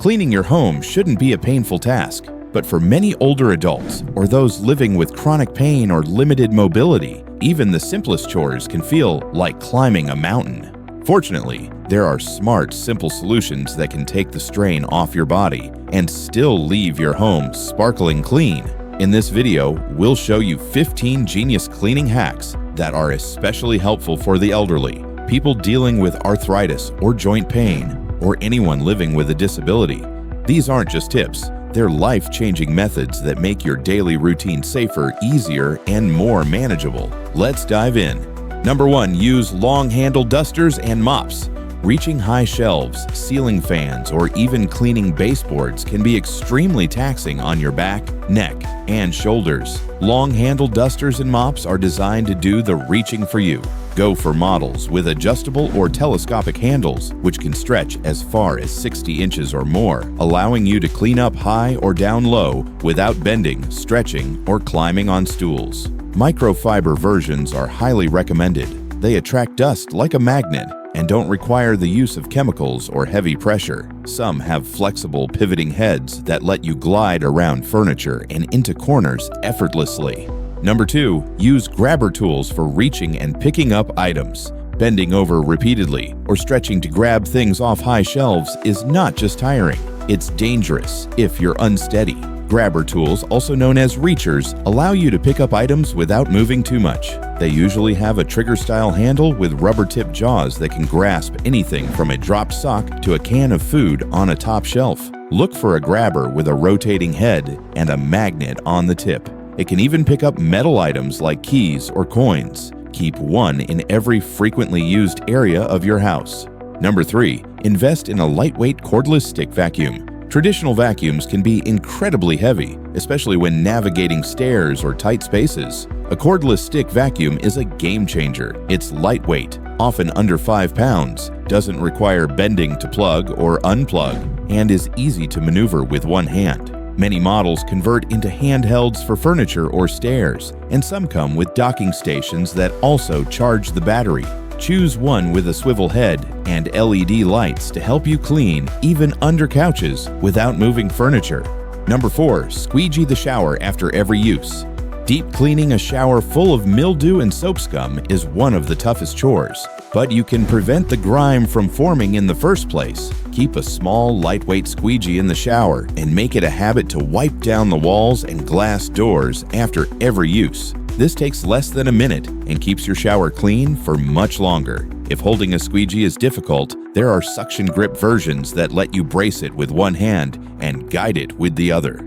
Cleaning your home shouldn't be a painful task, but for many older adults or those living with chronic pain or limited mobility, even the simplest chores can feel like climbing a mountain. Fortunately, there are smart, simple solutions that can take the strain off your body and still leave your home sparkling clean. In this video, we'll show you 15 genius cleaning hacks that are especially helpful for the elderly, people dealing with arthritis or joint pain, or anyone living with a disability. These aren't just tips, they're life-changing methods that make your daily routine safer, easier, and more manageable. Let's dive in. Number 1, use long-handled dusters and mops. Reaching high shelves, ceiling fans, or even cleaning baseboards can be extremely taxing on your back, neck, and shoulders. Long-handled dusters and mops are designed to do the reaching for you. Go for models with adjustable or telescopic handles, which can stretch as far as 60 inches or more, allowing you to clean up high or down low without bending, stretching, or climbing on stools. Microfiber versions are highly recommended. They attract dust like a magnet and don't require the use of chemicals or heavy pressure. Some have flexible pivoting heads that let you glide around furniture and into corners effortlessly. Number 2, use grabber tools for reaching and picking up items. Bending over repeatedly or stretching to grab things off high shelves is not just tiring, it's dangerous if you're unsteady. Grabber tools, also known as reachers, allow you to pick up items without moving too much. They usually have a trigger-style handle with rubber-tipped jaws that can grasp anything from a dropped sock to a can of food on a top shelf. Look for a grabber with a rotating head and a magnet on the tip. It can even pick up metal items like keys or coins. Keep one in every frequently used area of your house. Number 3, invest in a lightweight cordless stick vacuum. Traditional vacuums can be incredibly heavy, especially when navigating stairs or tight spaces. A cordless stick vacuum is a game changer. It's lightweight, often under 5 pounds, doesn't require bending to plug or unplug, and is easy to maneuver with one hand. Many models convert into handhelds for furniture or stairs, and some come with docking stations that also charge the battery. Choose one with a swivel head and LED lights to help you clean even under couches without moving furniture. Number 4, squeegee the shower after every use. Deep cleaning a shower full of mildew and soap scum is one of the toughest chores, but you can prevent the grime from forming in the first place. Keep a small, lightweight squeegee in the shower and make it a habit to wipe down the walls and glass doors after every use. This takes less than a minute and keeps your shower clean for much longer. If holding a squeegee is difficult, there are suction grip versions that let you brace it with one hand and guide it with the other.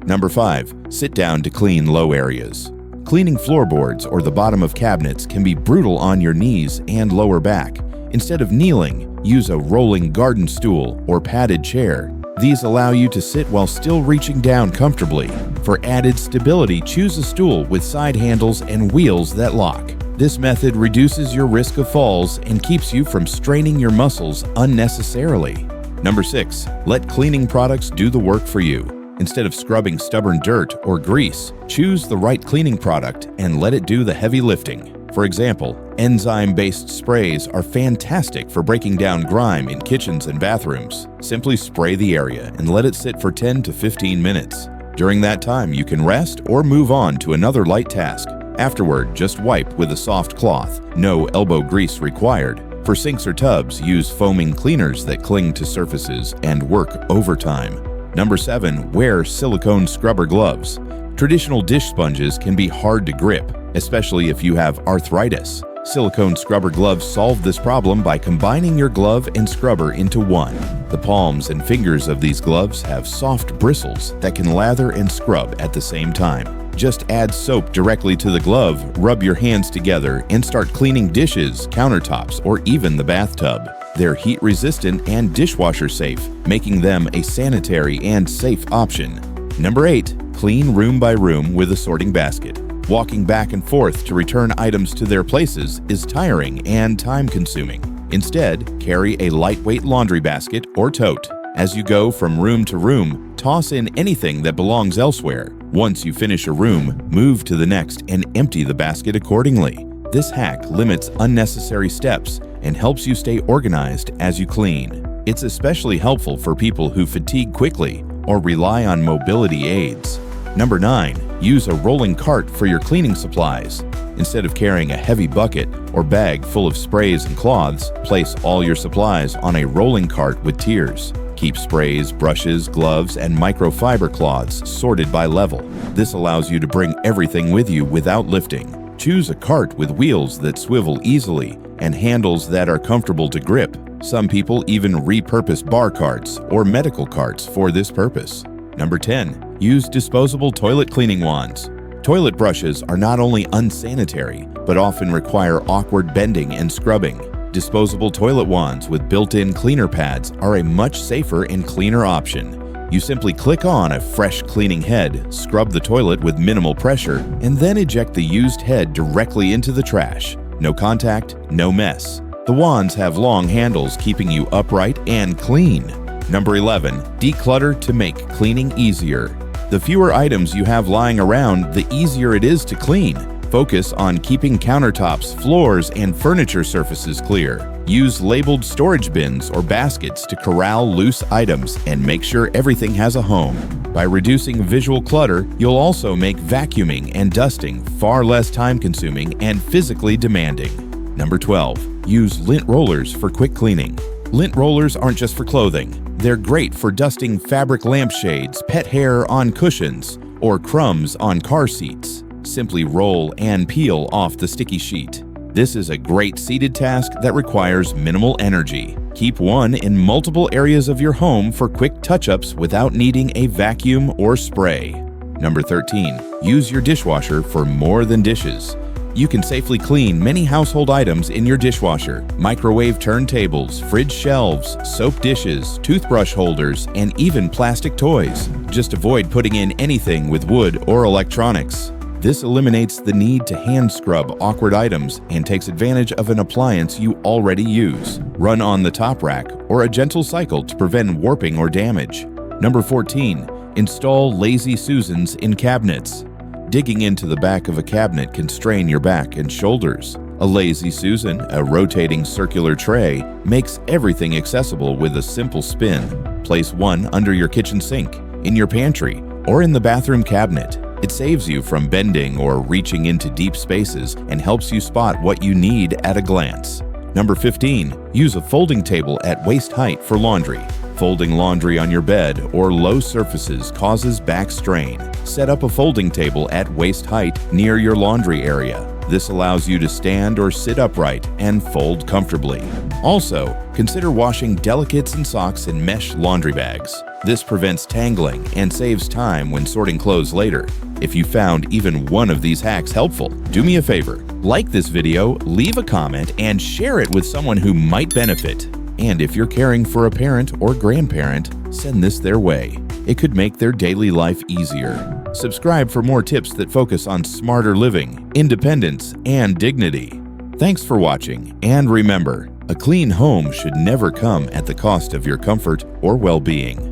Number 5, sit down to clean low areas. Cleaning floorboards or the bottom of cabinets can be brutal on your knees and lower back. Instead of kneeling, use a rolling garden stool or padded chair. These allow you to sit while still reaching down comfortably. For added stability, choose a stool with side handles and wheels that lock. This method reduces your risk of falls and keeps you from straining your muscles unnecessarily. Number 6, let cleaning products do the work for you. Instead of scrubbing stubborn dirt or grease, choose the right cleaning product and let it do the heavy lifting. For example, enzyme-based sprays are fantastic for breaking down grime in kitchens and bathrooms. Simply spray the area and let it sit for 10 to 15 minutes. During that time, you can rest or move on to another light task. Afterward, just wipe with a soft cloth. No elbow grease required. For sinks or tubs, use foaming cleaners that cling to surfaces and work overtime. Number 7, wear silicone scrubber gloves. Traditional dish sponges can be hard to grip, especially if you have arthritis. Silicone scrubber gloves solve this problem by combining your glove and scrubber into one. The palms and fingers of these gloves have soft bristles that can lather and scrub at the same time. Just add soap directly to the glove, rub your hands together, and start cleaning dishes, countertops, or even the bathtub. They're heat-resistant and dishwasher safe, making them a sanitary and safe option. Number 8, clean room by room with a sorting basket. Walking back and forth to return items to their places is tiring and time-consuming. Instead, carry a lightweight laundry basket or tote. As you go from room to room, toss in anything that belongs elsewhere. Once you finish a room, move to the next and empty the basket accordingly. This hack limits unnecessary steps and helps you stay organized as you clean. It's especially helpful for people who fatigue quickly or rely on mobility aids. Number 9. Use a rolling cart for your cleaning supplies. Instead of carrying a heavy bucket or bag full of sprays and cloths, place all your supplies on a rolling cart with tiers. Keep sprays, brushes, gloves, and microfiber cloths sorted by level. This allows you to bring everything with you without lifting. Choose a cart with wheels that swivel easily and handles that are comfortable to grip. Some people even repurpose bar carts or medical carts for this purpose. Number 10. Use disposable toilet cleaning wands. Toilet brushes are not only unsanitary, but often require awkward bending and scrubbing. Disposable toilet wands with built-in cleaner pads are a much safer and cleaner option. You simply click on a fresh cleaning head, scrub the toilet with minimal pressure, and then eject the used head directly into the trash. No contact, no mess. The wands have long handles keeping you upright and clean. Number 11. Declutter to make cleaning easier. The fewer items you have lying around, the easier it is to clean. Focus on keeping countertops, floors, and furniture surfaces clear. Use labeled storage bins or baskets to corral loose items and make sure everything has a home. By reducing visual clutter, you'll also make vacuuming and dusting far less time-consuming and physically demanding. Number 12. Use lint rollers for quick cleaning. Lint rollers aren't just for clothing. They're great for dusting fabric lampshades, pet hair on cushions, or crumbs on car seats. Simply roll and peel off the sticky sheet. This is a great seated task that requires minimal energy. Keep one in multiple areas of your home for quick touch-ups without needing a vacuum or spray. Number 13. Use your dishwasher for more than dishes. You can safely clean many household items in your dishwasher: microwave turntables, fridge shelves, soap dishes, toothbrush holders, and even plastic toys. Just avoid putting in anything with wood or electronics. This eliminates the need to hand scrub awkward items and takes advantage of an appliance you already use. Run on the top rack or a gentle cycle to prevent warping or damage. Number 14. Install Lazy Susans in cabinets. Digging into the back of a cabinet can strain your back and shoulders. A Lazy Susan, a rotating circular tray, makes everything accessible with a simple spin. Place one under your kitchen sink, in your pantry, or in the bathroom cabinet. It saves you from bending or reaching into deep spaces and helps you spot what you need at a glance. Number 15. Use a folding table at waist height for laundry. Folding laundry on your bed or low surfaces causes back strain. Set up a folding table at waist height near your laundry area. This allows you to stand or sit upright and fold comfortably. Also, consider washing delicates and socks in mesh laundry bags. This prevents tangling and saves time when sorting clothes later. If you found even one of these hacks helpful, do me a favor. Like this video, leave a comment, and share it with someone who might benefit. And if you're caring for a parent or grandparent, send this their way. It could make their daily life easier. Subscribe for more tips that focus on smarter living, independence, and dignity. Thanks for watching, and remember, a clean home should never come at the cost of your comfort or well-being.